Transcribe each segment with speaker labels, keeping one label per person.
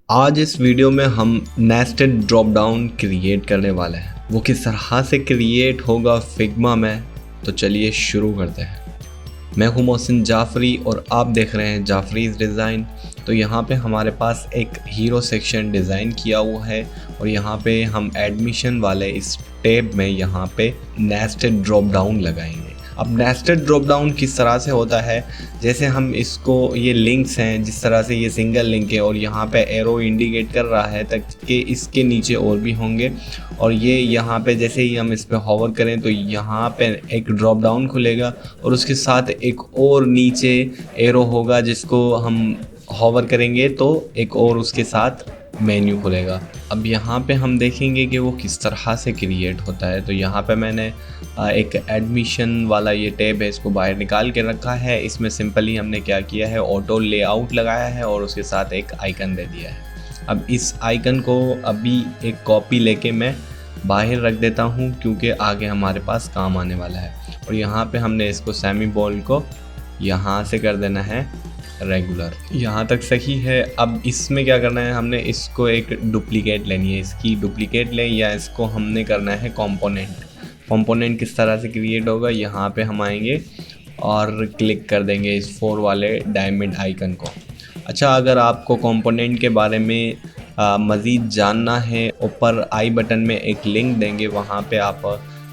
Speaker 1: आज इस वीडियो में हम नेस्टेड ड्रॉप डाउन क्रिएट करने वाले हैं। वो किस तरह से क्रिएट होगा फिग्मा में, तो चलिए शुरू करते हैं। मैं हूं मोहसिन जाफरी और आप देख रहे हैं जाफरीज डिज़ाइन। तो यहाँ पे हमारे पास एक हीरो सेक्शन डिज़ाइन किया हुआ है और यहाँ पे हम एडमिशन वाले इस टैब में यहाँ पे नेस्टेड ड्रॉप डाउन लगाएंगे। अब नेस्टेड ड्रॉप डाउन किस तरह से होता है, जैसे हम इसको, ये लिंक्स हैं, जिस तरह से ये सिंगल लिंक है और यहाँ पे एरो इंडिकेट कर रहा है ताकि इसके नीचे और भी होंगे। और ये यहाँ पे जैसे ही हम इस पे हॉवर करें तो यहाँ पे एक ड्रॉप डाउन खुलेगा और उसके साथ एक और नीचे एरो होगा जिसको हम हॉवर करेंगे तो एक और उसके साथ मेन्यू खुलेगा। अब यहाँ पे हम देखेंगे कि वो किस तरह से क्रिएट होता है। तो यहाँ पे मैंने एक एडमिशन वाला ये टैब है, इसको बाहर निकाल के रखा है। इसमें सिंपली हमने क्या किया है, ऑटो लेआउट लगाया है और उसके साथ एक आइकन दे दिया है। अब इस आइकन को अभी एक कॉपी लेके मैं बाहर रख देता हूँ क्योंकि आगे हमारे पास काम आने वाला है। और यहाँ पे हमने इसको सेमी बोल्ड को यहाँ से कर देना है रेगुलर। यहाँ तक सही है। अब इसमें क्या करना है, हमने इसको एक डुप्लीकेट लेनी है, इसकी डुप्लीकेट लें या इसको हमने करना है कंपोनेंट किस तरह से क्रिएट होगा, यहाँ पे हम आएंगे और क्लिक कर देंगे इस 4 वाले डायमंड आइकन को। अच्छा, अगर आपको कंपोनेंट के बारे में मज़ीद जानना है, ऊपर आई बटन में एक लिंक देंगे, वहाँ पे आप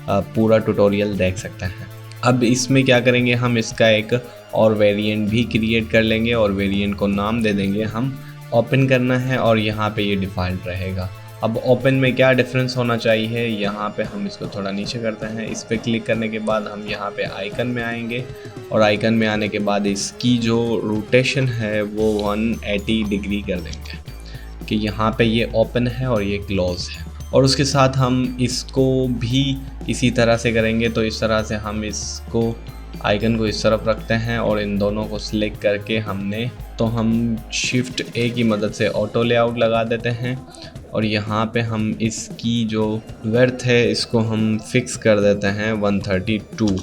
Speaker 1: पूरा ट्यूटोरियल देख सकते हैं। अब इसमें क्या करेंगे, हम इसका एक और वेरिएंट भी क्रिएट कर लेंगे और वेरिएंट को नाम दे देंगे हम ओपन करना है और यहाँ पे ये डिफ़ॉल्ट रहेगा। अब ओपन में क्या डिफरेंस होना चाहिए, यहाँ पे हम इसको थोड़ा नीचे करते हैं। इस पर क्लिक करने के बाद हम यहाँ पे आइकन में आएंगे और आइकन में आने के बाद इसकी जो रोटेशन है वो 180 डिग्री कर देंगे कि यहाँ पे ये ओपन है और ये क्लोज है। और उसके साथ हम इसको भी इसी तरह से करेंगे। तो इस तरह से हम इसको आइकन को इस तरफ रखते हैं और इन दोनों को सिलेक्ट करके हम शिफ्ट ए की मदद से ऑटो लेआउट लगा देते हैं। और यहाँ पे हम इसकी जो वर्थ है इसको हम फिक्स कर देते हैं 132,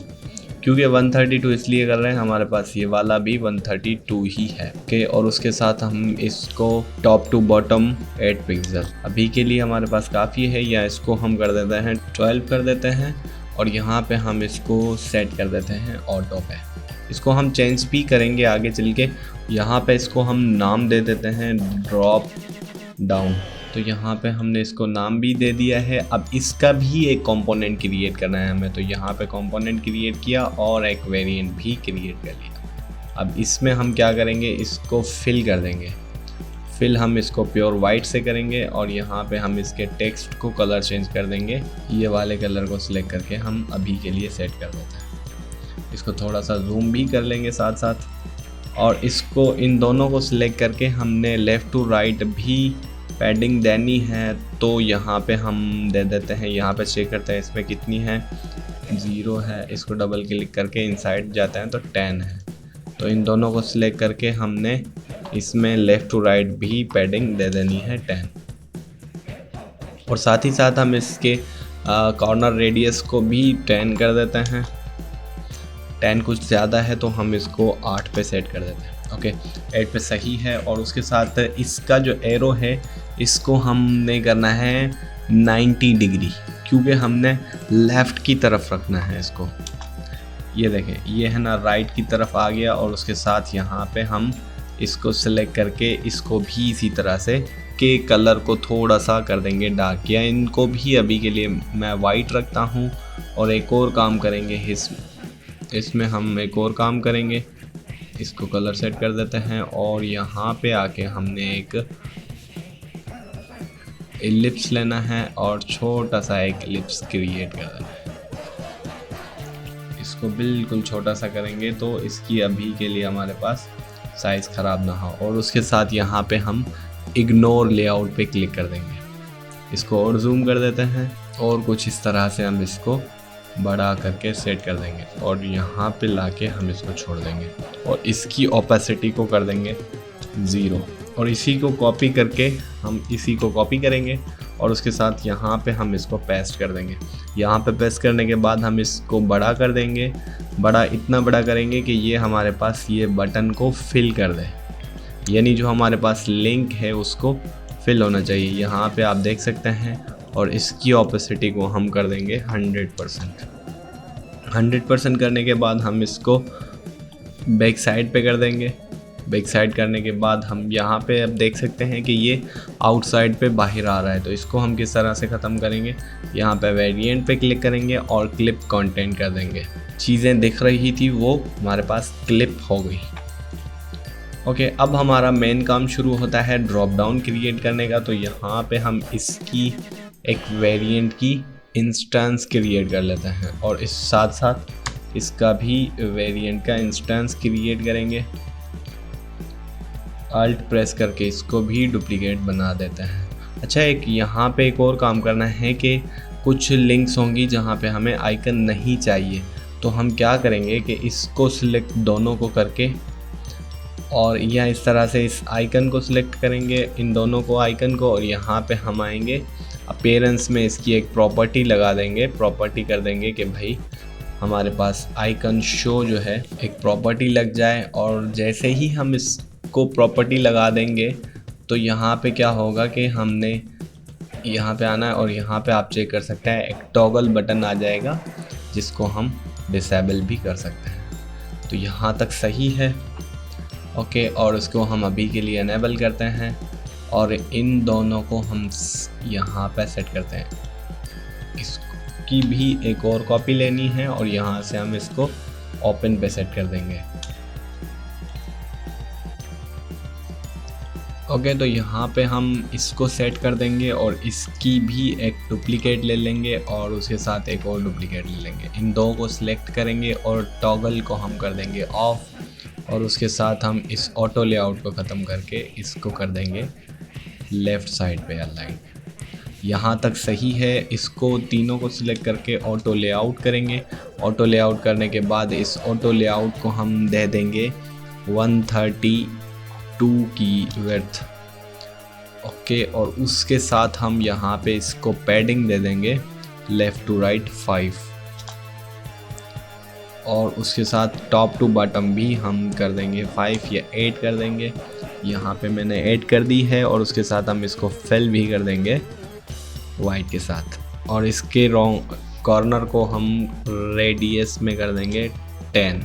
Speaker 1: क्योंकि 132 इसलिए कर रहे हैं, हमारे पास ये वाला भी 132 ही है। ओके, और उसके साथ हम इसको टॉप टू बॉटम 8 पिक्सल अभी के लिए हमारे पास काफ़ी है, या इसको हम कर देते हैं 12 कर देते हैं। और यहाँ पे हम इसको सेट कर देते हैं ऑटो पे। इसको हम चेंज भी करेंगे आगे चल के। यहाँ पे इसको हम नाम दे देते हैं ड्रॉप डाउन। तो यहाँ पे हमने इसको नाम भी दे दिया है। अब इसका भी एक कंपोनेंट क्रिएट करना है हमें, तो यहाँ पे कंपोनेंट क्रिएट किया और एक वेरिएंट भी क्रिएट कर लिया। अब इसमें हम क्या करेंगे, इसको फिल कर देंगे। फिल हम इसको प्योर वाइट से करेंगे और यहाँ पे हम इसके टेक्स्ट को कलर चेंज कर देंगे। ये वाले कलर को सिलेक्ट करके हम अभी के लिए सेट कर देते हैं। इसको थोड़ा सा जूम भी कर लेंगे साथ साथ। और इसको, इन दोनों को सिलेक्ट करके हमने लेफ़्ट टू राइट भी पैडिंग देनी है, तो यहाँ पे हम दे देते हैं। यहाँ पे चेक करते हैं इसमें कितनी है, 0 है। इसको डबल क्लिक करके इनसाइड जाते हैं तो 10 है। तो इन दोनों को सिलेक्ट करके हमने इसमें लेफ़्ट टू राइट भी पैडिंग दे देनी है 10। और साथ ही साथ हम इसके कॉर्नर रेडियस को भी 10 कर देते हैं। 10 कुछ ज़्यादा है तो हम इसको 8 पे सेट कर देते हैं। ओके, 8 पे सही है। और उसके साथ इसका जो एरो है इसको हमने करना है 90 डिग्री, क्योंकि हमने लेफ़्ट की तरफ रखना है इसको। ये देखें, ये है ना, राइट की तरफ आ गया। और उसके साथ यहाँ पे हम इसको सिलेक्ट करके इसको भी इसी तरह से के कलर को थोड़ा सा कर देंगे डार्क, या इनको भी अभी के लिए मैं वाइट रखता हूँ। और एक और काम करेंगे इसमें हम एक और काम करेंगे, इसको कलर सेट कर देते हैं और यहाँ पे आके हमने एक एलिप्स लेना है और छोटा सा एक एलिप्स क्रिएट कर देना है। इसको बिल्कुल छोटा सा करेंगे तो इसकी अभी के लिए हमारे पास साइज़ ख़राब ना हो। और उसके साथ यहाँ पे हम इग्नोर लेआउट पे क्लिक कर देंगे। इसको और जूम कर देते हैं और कुछ इस तरह से हम इसको बड़ा करके सेट कर देंगे और यहाँ पे लाके हम इसको छोड़ देंगे और इसकी ओपेसिटी को कर देंगे 0। और इसी को कॉपी करके हम इसी को कॉपी करेंगे और उसके साथ यहाँ पे हम इसको पेस्ट कर देंगे। यहाँ पे पेस्ट करने के बाद हम इसको बड़ा कर देंगे, इतना बड़ा करेंगे कि ये हमारे पास ये बटन को फिल कर दे। यानी जो हमारे पास लिंक है उसको फिल होना चाहिए। यहाँ पे आप देख सकते हैं, और इसकी ऑपेसिटी को हम कर देंगे 100%। 100% करने के बाद हम इसको बैक साइड पे कर देंगे। बैक साइड करने के बाद हम यहाँ पे अब देख सकते हैं कि ये आउटसाइड पे बाहर आ रहा है। तो इसको हम किस तरह से ख़त्म करेंगे, यहाँ पे वेरिएंट पे क्लिक करेंगे और क्लिप कंटेंट कर देंगे। चीज़ें दिख रही थी वो हमारे पास क्लिप हो गई। ओके, अब हमारा मेन काम शुरू होता है ड्रॉप डाउन क्रिएट करने का। तो यहाँ पे हम इसकी एक वेरिएंट की इंस्टेंस क्रिएट कर लेते हैं और इस साथ साथ इसका भी वेरिएंट का इंस्टेंस क्रिएट करेंगे। अल्ट प्रेस करके इसको भी डुप्लीकेट बना देते हैं। अच्छा, एक यहाँ पे एक और काम करना है कि कुछ लिंक्स होंगी जहाँ पे हमें आइकन नहीं चाहिए। तो हम क्या करेंगे कि इसको सिलेक्ट दोनों को करके, और या इस तरह से इस आइकन को सिलेक्ट करेंगे, इन दोनों को आइकन को, और यहाँ पे हम आएंगे अपीयरेंस में इसकी एक प्रॉपर्टी लगा देंगे। प्रॉपर्टी कर देंगे कि भाई हमारे पास आइकन शो जो है एक प्रॉपर्टी लग जाए। और जैसे ही हम इसको प्रॉपर्टी लगा देंगे तो यहाँ पे क्या होगा कि हमने यहाँ पे आना है और यहाँ पे आप चेक कर सकते हैं एक टॉगल बटन आ जाएगा जिसको हम डिसेबल भी कर सकते हैं। तो यहाँ तक सही है। ओके, और इसको हम अभी के लिए अनेबल करते हैं और इन दोनों को हम यहाँ पे सेट करते हैं। इसकी भी एक और कॉपी लेनी है और यहाँ से हम इसको ओपन पे सेट कर देंगे। ओके, तो यहाँ पे हम इसको सेट कर देंगे और इसकी भी एक डुप्लीकेट ले लेंगे और उसके साथ एक और डुप्लीकेट ले लेंगे। इन दो को सिलेक्ट करेंगे और टॉगल को हम कर देंगे ऑफ, और उसके साथ हम इस ऑटो लेआउट को ख़त्म करके इसको कर देंगे लेफ़्ट साइड पे अलाइन। यहाँ तक सही है। इसको तीनों को सिलेक्ट करके ऑटो लेआउट करेंगे। ऑटो लेआउट करने के बाद इस ऑटो लेआउट को हम दे देंगे 132 की विड्थ। ओके, और उसके साथ हम यहाँ पे इसको पैडिंग दे देंगे लेफ़्ट टू राइट 5, और उसके साथ टॉप टू बॉटम भी हम कर देंगे 5 या 8 कर देंगे। यहाँ पे मैंने 8 कर दी है, और उसके साथ हम इसको फिल भी कर देंगे वाइट के साथ, और इसके रॉन्ग कॉर्नर को हम रेडियस में कर देंगे 10।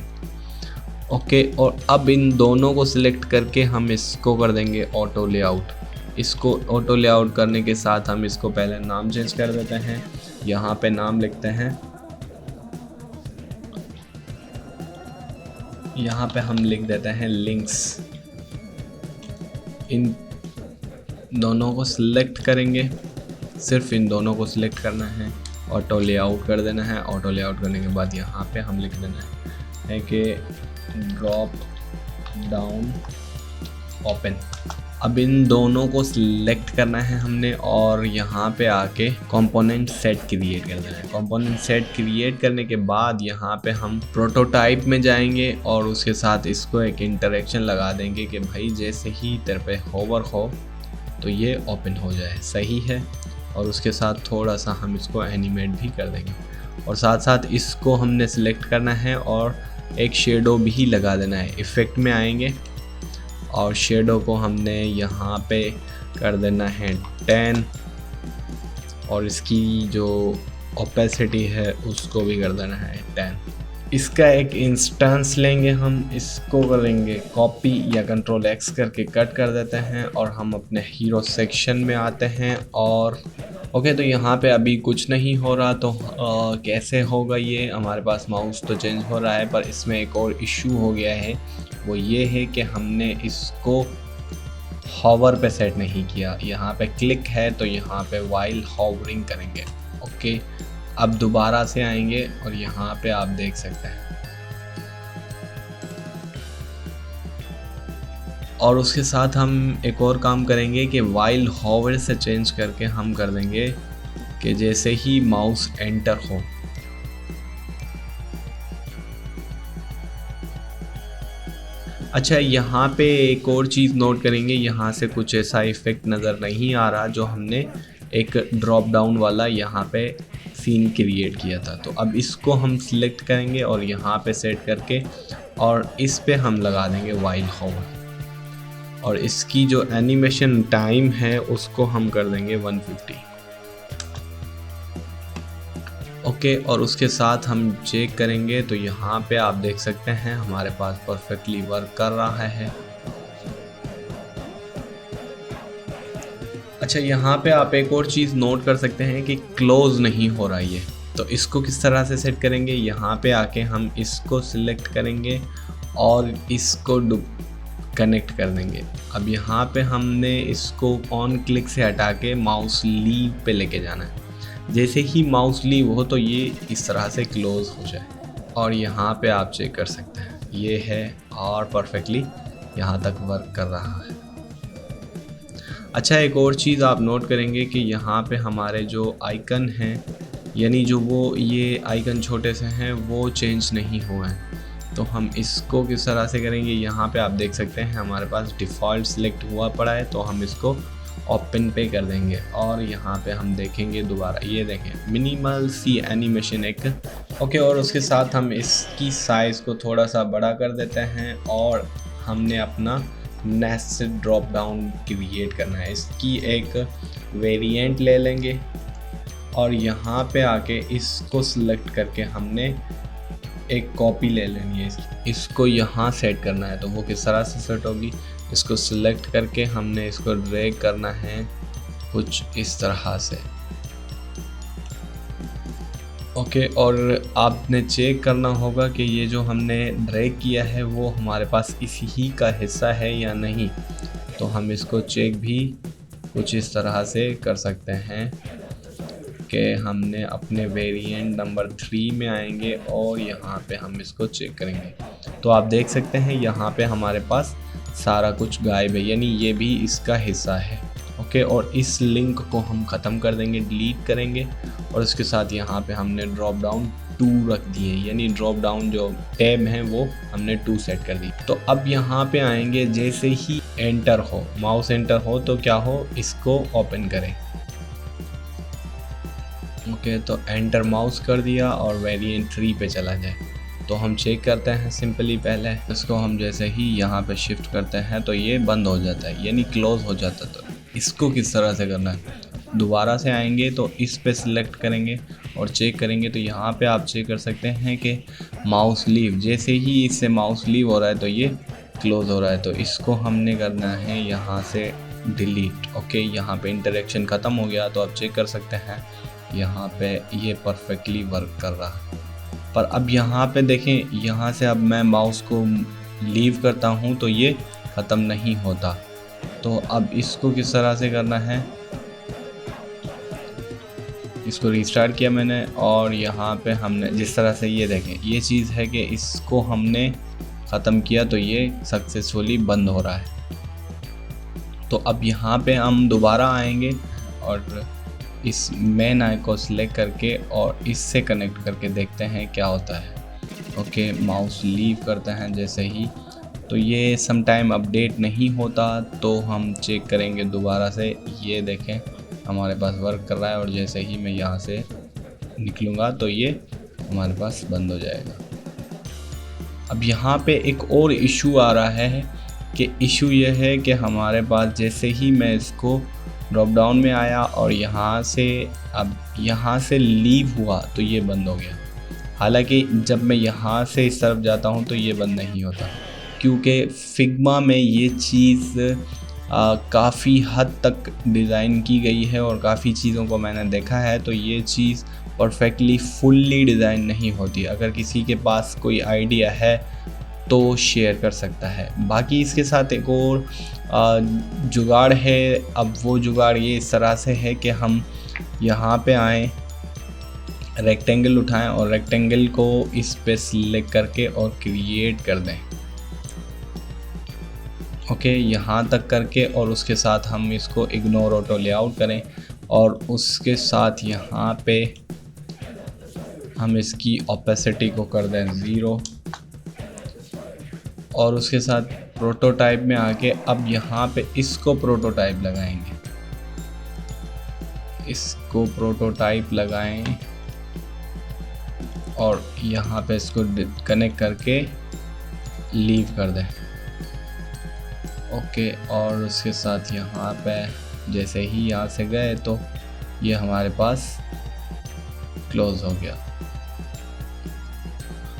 Speaker 1: ओके, और अब इन दोनों को सिलेक्ट करके हम इसको कर देंगे ऑटो लेआउट। इसको ऑटो लेआउट करने के साथ हम इसको पहले नाम चेंज कर देते हैं। यहाँ पे नाम लिखते हैं, यहाँ पे हम लिख देते हैं लिंक्स। इन दोनों को सिलेक्ट करेंगे, सिर्फ इन दोनों को सिलेक्ट करना है, ऑटो लेआउट कर देना है। ऑटो लेआउट करने के बाद यहाँ पे हम लिख देना है कि ड्रॉप डाउन ओपन। अब इन दोनों को सिलेक्ट करना है हमने, और यहाँ पे आके कंपोनेंट सेट क्रिएट करना है। कंपोनेंट सेट क्रिएट करने के बाद यहाँ पे हम प्रोटोटाइप में जाएंगे और उसके साथ इसको एक इंटरेक्शन लगा देंगे कि भाई जैसे ही तेरे पे होवर हो तो ये ओपन हो जाए। सही है। और उसके साथ थोड़ा सा हम इसको एनिमेट भी कर देंगे, और साथ साथ इसको हमने सिलेक्ट करना है और एक शेडो भी लगा देना है। इफ़ेक्ट में आएंगे और शेडो को हमने यहाँ पे कर देना है 10, और इसकी जो ओपेसिटी है उसको भी कर देना है 10। इसका एक इंस्टेंस लेंगे, हम इसको करेंगे कॉपी या कंट्रोल एक्स करके कट कर देते हैं, और हम अपने हीरो सेक्शन में आते हैं। और ओके, तो यहाँ पे अभी कुछ नहीं हो रहा, तो कैसे होगा ये? हमारे पास माउस तो चेंज हो रहा है, पर इसमें एक और इशू हो गया है। वो ये है कि हमने इसको हॉवर पे सेट नहीं किया। यहाँ पे क्लिक है तो यहाँ पे वाइल हॉवरिंग करेंगे। ओके, अब दोबारा से आएंगे और यहाँ पे आप देख सकते हैं, और उसके साथ हम एक और काम करेंगे कि वाइल हॉवर से चेंज करके हम कर देंगे कि जैसे ही माउस एंटर हो अच्छा, यहाँ पे एक और चीज़ नोट करेंगे, यहाँ से कुछ ऐसा इफ़ेक्ट नज़र नहीं आ रहा जो हमने एक ड्रॉप डाउन वाला यहाँ पे सीन क्रिएट किया था। तो अब इसको हम सिलेक्ट करेंगे और यहाँ पे सेट करके, और इस पे हम लगा देंगे वाइल हॉवर। और इसकी जो एनिमेशन टाइम है उसको हम कर देंगे 150। ओके, और उसके साथ हम चेक करेंगे तो यहाँ पे आप देख सकते हैं हमारे पास परफेक्टली वर्क कर रहा है। अच्छा, यहाँ पे आप एक और चीज़ नोट कर सकते हैं कि क्लोज नहीं हो रहा है, तो इसको किस तरह से सेट करेंगे। यहाँ पे आके हम इसको सिलेक्ट करेंगे और इसको कनेक्ट कर देंगे। अब यहाँ पे हमने इसको ऑन क्लिक से हटा के माउस लीव पे लेके जाना है। जैसे ही माउस लीव हो तो ये इस तरह से क्लोज हो जाए, और यहाँ पे आप चेक कर सकते हैं ये है और परफेक्टली यहाँ तक वर्क कर रहा है। अच्छा, एक और चीज़ आप नोट करेंगे कि यहाँ पे हमारे जो आइकन हैं, यानी जो वो ये आइकन छोटे से हैं वो चेंज नहीं हुए हैं। तो हम इसको किस तरह से करेंगे, यहाँ पे आप देख सकते हैं हमारे पास डिफ़ॉल्ट सिलेक्ट हुआ पड़ा है, तो हम इसको ओपन पे कर देंगे और यहाँ पे हम देखेंगे दोबारा, ये देखें मिनिमल सी एनिमेशन एक। ओके, और उसके साथ हम इसकी साइज़ को थोड़ा सा बड़ा कर देते हैं और हमने अपना नेस्टेड ड्रॉप डाउन क्रिएट करना है। इसकी एक वेरिएंट ले लेंगे और यहाँ पे आके इसको सिलेक्ट करके हमने एक कॉपी ले लेनी है, इसको यहाँ सेट करना है। तो वो किस तरह से सेट होगी, इसको सिलेक्ट करके हमने इसको ड्रैग करना है कुछ इस तरह से। ओके, और आपने चेक करना होगा कि ये जो हमने ड्रैग किया है वो हमारे पास इसी ही का हिस्सा है या नहीं। तो हम इसको चेक भी कुछ इस तरह से कर सकते हैं कि हमने अपने वेरिएंट नंबर 3 में आएंगे और यहाँ पे हम इसको चेक करेंगे। तो आप देख सकते हैं यहाँ पे हमारे पास सारा कुछ गायब है, यानी ये भी इसका हिस्सा है। ओके, और इस लिंक को हम ख़त्म कर देंगे, डिलीट करेंगे और इसके साथ यहाँ पे हमने ड्रॉप डाउन 2 रख दिए, यानी ड्रॉप डाउन जो टैब है वो हमने 2 सेट कर दी। तो अब यहाँ पे आएंगे, जैसे ही एंटर हो, माउस एंटर हो तो क्या हो, इसको ओपन करें। ओके, तो एंटर माउस कर दिया और वेरिएंट 3 पे चला जाए। तो हम चेक करते हैं सिंपली, पहले इसको हम जैसे ही यहाँ पे शिफ्ट करते हैं तो ये बंद हो जाता है, यानी क्लोज हो जाता है। तो इसको किस तरह से करना है, दोबारा से आएंगे तो इस पे सिलेक्ट करेंगे और चेक करेंगे। तो यहाँ पे आप चेक कर सकते हैं कि माउस लीव, जैसे ही इससे माउस लीव हो रहा है तो ये क्लोज हो रहा है। तो इसको हमने करना है यहाँ से डिलीट। ओके, यहाँ पे इंटरेक्शन ख़त्म हो गया। तो आप चेक कर सकते हैं यहाँ पे ये परफेक्टली वर्क कर रहा है। पर अब यहाँ पे देखें, यहाँ से अब मैं माउस को लीव करता हूँ तो ये ख़त्म नहीं होता। तो अब इसको किस तरह से करना है, इसको रीस्टार्ट किया मैंने और यहाँ पे हमने जिस तरह से, ये देखें ये चीज़ है कि इसको हमने ख़त्म किया तो ये सक्सेसफुली बंद हो रहा है। तो अब यहाँ पे हम दोबारा आएंगे और इस मेन आई को सिलेक्ट करके और इससे कनेक्ट करके देखते हैं क्या होता है। ओके, माउस लीव करते हैं जैसे ही, तो ये सम टाइम अपडेट नहीं होता। तो हम चेक करेंगे दोबारा से, ये देखें हमारे पास वर्क कर रहा है और जैसे ही मैं यहाँ से निकलूँगा तो ये हमारे पास बंद हो जाएगा। अब यहाँ पे एक और इशू आ रहा है कि इशू ये है कि हमारे पास जैसे ही मैं इसको ड्रॉप डाउन में आया और यहाँ से लीव हुआ तो ये बंद हो गया। हालांकि जब मैं यहाँ से इस तरफ जाता हूँ तो ये बंद नहीं होता, क्योंकि फिग्मा में ये चीज़ काफ़ी हद तक डिज़ाइन की गई है और काफ़ी चीज़ों को मैंने देखा है। तो ये चीज़ परफेक्टली फुल्ली डिज़ाइन नहीं होती। अगर किसी के पास कोई आइडिया है तो शेयर कर सकता है। बाकी इसके साथ एक और जुगाड़ है। अब वो जुगाड़ ये इस तरह से है कि हम यहाँ पे आएँ, रेक्टेंगल उठाएं और रेक्टेंगल को इस पे सिलेक्ट करके और क्रिएट कर दें। ओके, यहाँ तक करके और उसके साथ हम इसको इग्नोर ऑटो लेआउट करें और उसके साथ यहाँ पे हम इसकी ओपेसिटी को कर दें 0 और उसके साथ प्रोटोटाइप में आके अब यहाँ पे इसको प्रोटोटाइप लगाएंगे, इसको प्रोटोटाइप लगाएं और यहाँ पे इसको कनेक्ट करके लीव कर दें। ओके, और उसके साथ यहाँ पे जैसे ही यहाँ से गए तो ये हमारे पास क्लोज हो गया।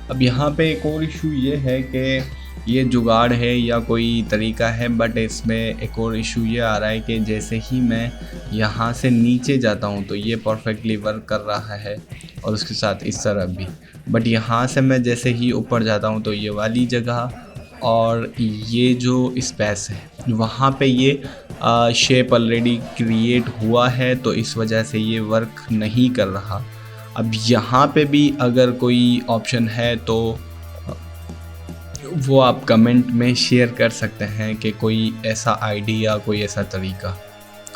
Speaker 1: अब यहाँ पे एक और इशू ये है कि ये जुगाड़ है या कोई तरीका है, बट इसमें एक और इशू ये आ रहा है कि जैसे ही मैं यहाँ से नीचे जाता हूँ तो ये परफेक्टली वर्क कर रहा है और उसके साथ इस तरफ भी, बट यहाँ से मैं जैसे ही ऊपर जाता हूँ तो ये वाली जगह और ये जो स्पेस है वहाँ पे ये शेप ऑलरेडी क्रिएट हुआ है, तो इस वजह से ये वर्क नहीं कर रहा। अब यहाँ पे भी अगर कोई ऑप्शन है तो वो आप कमेंट में शेयर कर सकते हैं कि कोई ऐसा आइडिया, कोई ऐसा तरीका।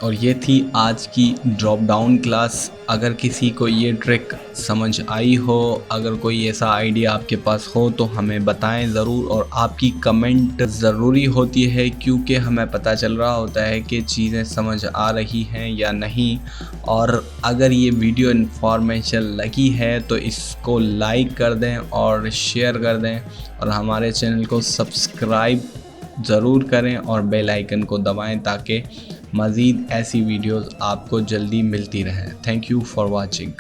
Speaker 1: और ये थी आज की ड्रॉप डाउन क्लास। अगर किसी को ये ट्रिक समझ आई हो, अगर कोई ऐसा आइडिया आपके पास हो तो हमें बताएं ज़रूर, और आपकी कमेंट ज़रूरी होती है क्योंकि हमें पता चल रहा होता है कि चीज़ें समझ आ रही हैं या नहीं। और अगर ये वीडियो इन्फॉर्मेशन लगी है तो इसको लाइक कर दें और शेयर कर दें, और हमारे चैनल को सब्सक्राइब ज़रूर करें और बेल आइकन को दबाएं ताकि मज़ीद ऐसी वीडियोस आपको जल्दी मिलती रहें। Thank you for watching.